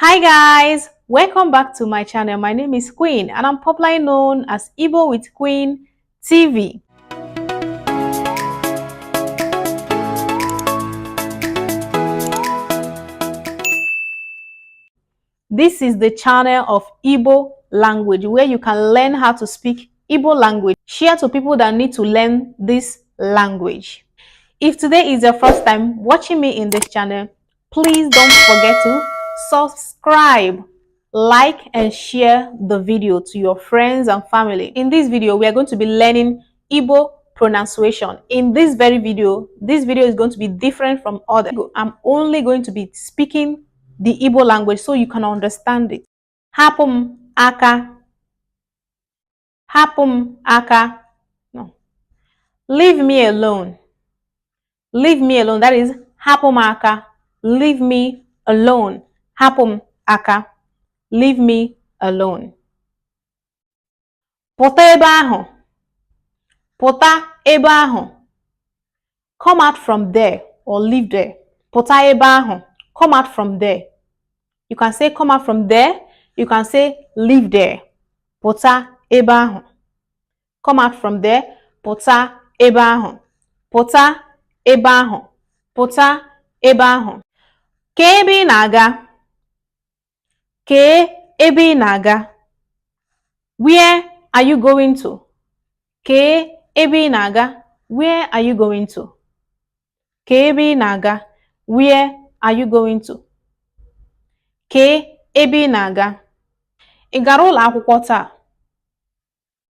Hi guys, welcome back to my channel. My name is Queen and I'm popularly known as Igbo with Queen TV. This is the channel of Igbo language where you can learn how to speak Igbo language. Share to people that need to learn this language. If today is your first time watching me in this channel, please don't forget to subscribe, like and share the video to your friends and family. In this video, we are going to be learning Igbo pronunciation. In this very video, this video is going to be different from others. I'm only going to be speaking the Igbo language so you can understand it. Hapum aka. Hapum aka. No. Leave me alone. Leave me alone. That is hapum aka. Leave me alone. Hapum aka. Leave me alone. Pụta ebe ahụ. Pụta ebe ahụ. Come out from there or leave there. Pụta ebe ahụ. Come out from there. You can say come out from there. You can say leave there. Pụta ebe ahụ. Come out from there. Pụta ebe ahụ. Pụta ebe ahụ. Pụta ebe ahụ. Kee ebe ị na-aga. Kee ebe ị na-aga. Where are you going to? Kee ebe ị na-aga. Where are you going to? Kee ebe ị na-aga. Where are you going to? Kee ebe ị na-aga. Ị gara ụlọ akwụkwọ taa?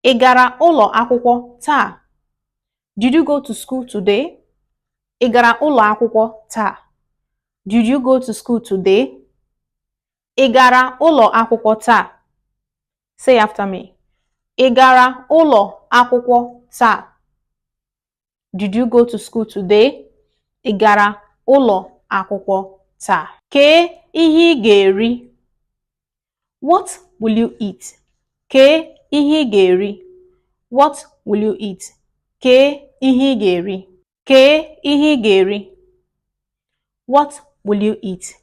Ị gara ụlọ akwụkwọ taa? Did you go to school today? Ị gara ụlọ akwụkwọ taa? Did you go to school today? Ị gara ụlọ akwụkwọ taa? Say after me. Ị gara ụlọ akwụkwọ taa? Did you go to school today? Ị gara ụlọ akwụkwọ taa? Kee ihe ị ga-eri. What will you eat? Kee ihe ị ga-eri. What will you eat? Kee ihe ị ga-eri. Kee ihe ị ga-eri. What will you eat?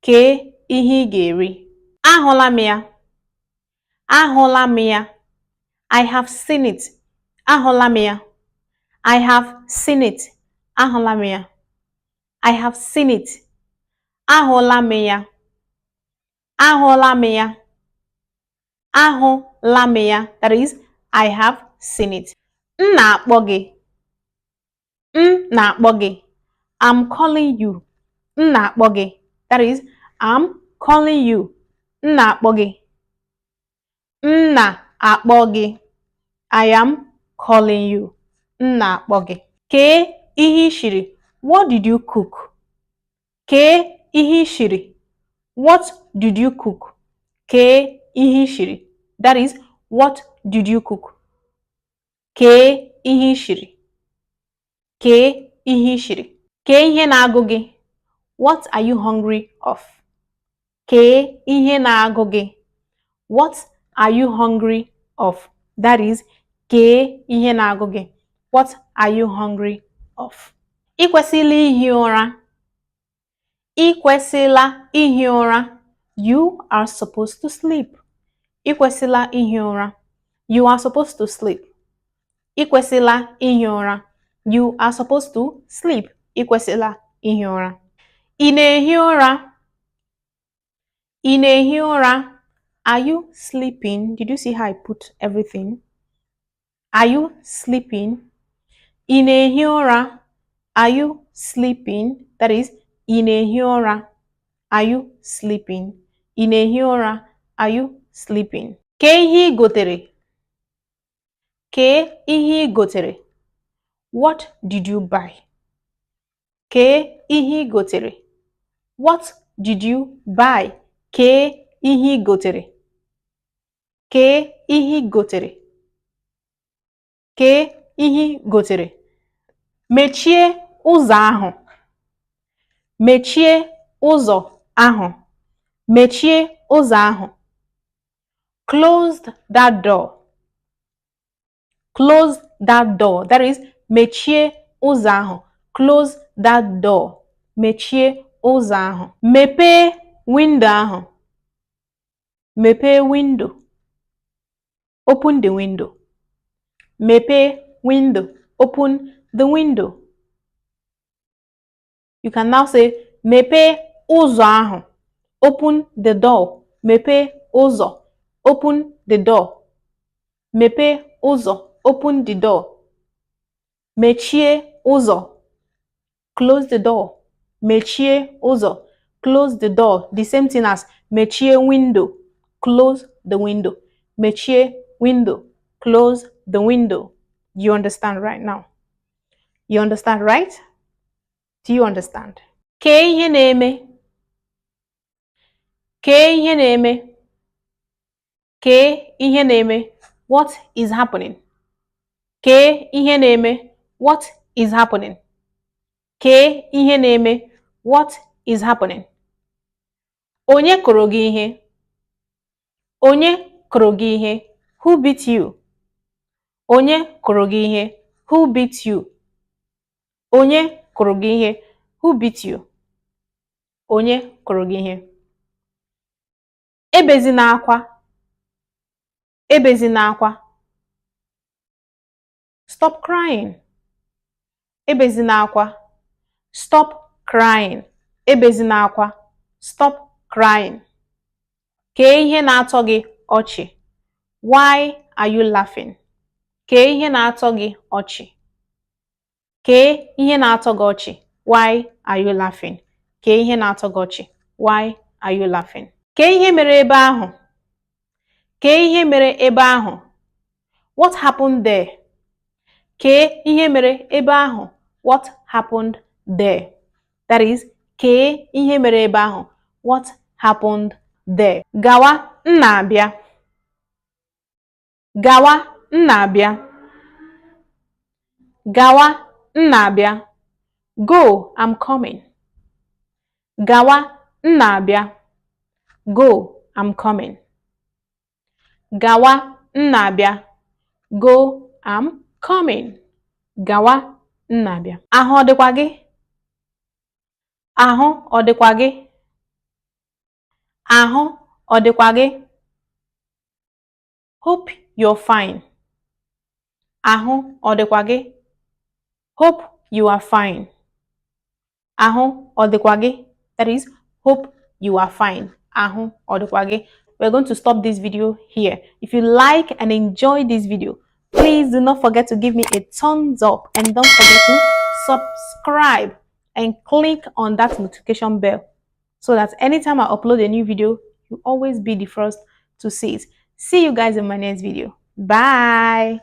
Kee ihe ị ga-eri. Ahụla m ya. Ahụla m ya. I have seen it. Ahụla m ya. I have seen it. Ahụla m ya. I have seen it. Ahụla m ya. Ahụla m ya. Ahụla m ya. That is, I have seen it. M na-akpọ gị. M na-akpọ gị. I'm calling you. M na-akpọ gị. That is, I'm calling you. M na-akpọ gị. M na-akpọ gị. I am calling you. M na-akpọ gị. Kee ihe ị shiri. What did you cook? Kee ihe ị shiri. What did you cook? Kee ihe ị shiri. That is, what did you cook? Kee ihe ị shiri. Kee ihe ị shiri. Kee ihe na-agụ gị. What are you hungry of? Kee ihe na-agụ gị. What are you hungry of? That is, kee ihe na-agụ gị. What are you hungry of? Ị kwesịla ihi ụra. Ị kwesịla ihi ụra. You are supposed to sleep. Ị kwesịla ihi ụra. You are supposed to sleep. Ị kwesịla ihi ụra. You are supposed to sleep. Ị kwesịla ihi ụra. Ị na-ehi ụra. Ị na-ehi ụra. Are you sleeping? Did you see how I put everything? Are you sleeping? Ị na-ehi ụra. Are you sleeping? That is, ị na-ehi ụra. Are you sleeping? Ị na-ehi ụra. Are you sleeping? Kee ihe ị gotere. Kee ihe ị gotere. What did you buy? Kee ihe ị gotere. What did you buy? Kee ihe ị gotere. Kee ihe ị gotere. Kee ihe ị gotere. Mechie ụzọ ahụ. Mechie ụzọ ahụ. Mechie ụzọ ahụ. Close that door. Close that door. That is, mechie ụzọ ahụ. Close that door. Mechie ụzọ ahụ. Mepee window ahụ. Mepee window. Open the window. Mepee window. Open the window. You can now say mepee ụzọ ahụ. Open the door. Mepee ụzọ. Open the door. Mepee ụzọ. Open the door. Mechie ụzọ. Close the door. Mechie ụzọ. Close the door. The same thing as mechie window. Close the window. Mechie window. Close the window. You understand right now? You understand, right? Do you understand? Kee ihe na-eme. Kee ihe na-eme. Kee ihe na-eme. What is happening? Kee ihe na-eme. What is happening? Kee ihe na-eme. What is happening? Onye kụrụ gị ihe. Onye kụrụ gị ihe. Who beat you? Onye kụrụ gị ihe. Who beat you? Onye kụrụ gị ihe. Who beat you? Onye kụrụ gị ihe. Ebezina akwa. Ebezina akwa. Stop crying. Ebezina akwa. Stop crying. Ebezina akwa. Stop crying. Kee ihe na-atọ gị ọchị. Why are you laughing? Kee ihe na-atọ gị ọchị. Kee ihe na-atọ gị ọchị. Why are you laughing? Kee ihe na-atọ gị ọchị. Why are you laughing? Kee ihe mere ebe ahụ. Kee ihe mere ebe ahụ. What happened there? Kee ihe mere ebe ahụ. What happened there? That is, kee ihe mere ebe ahụ. What happened there? Gawa, m na-abịa. Gawa, m na-abịa. Gawa, m na-abịa. Go, I'm coming. Gawa, m na-abịa. Go, I'm coming. Gawa, m na-abịa. Go, I'm coming. Gawa, m na-abịa. Ahụ ọ dịkwa gị? Ahụ ọ dịkwa gị? Ahụ ọ dịkwa gị? Hope you're fine. Ahụ ọ dịkwa gị? Hope you are fine. Ahụ ọ dịkwa gị? That is, hope you are fine. Ahụ ọ dịkwa gị? We're going to stop this video here. If you like and enjoy this video, please do not forget to give me a thumbs up and don't forget to subscribe and click on that notification bell so that anytime I upload a new video, you'll always be the first to see it. See you guys in my next video. Bye.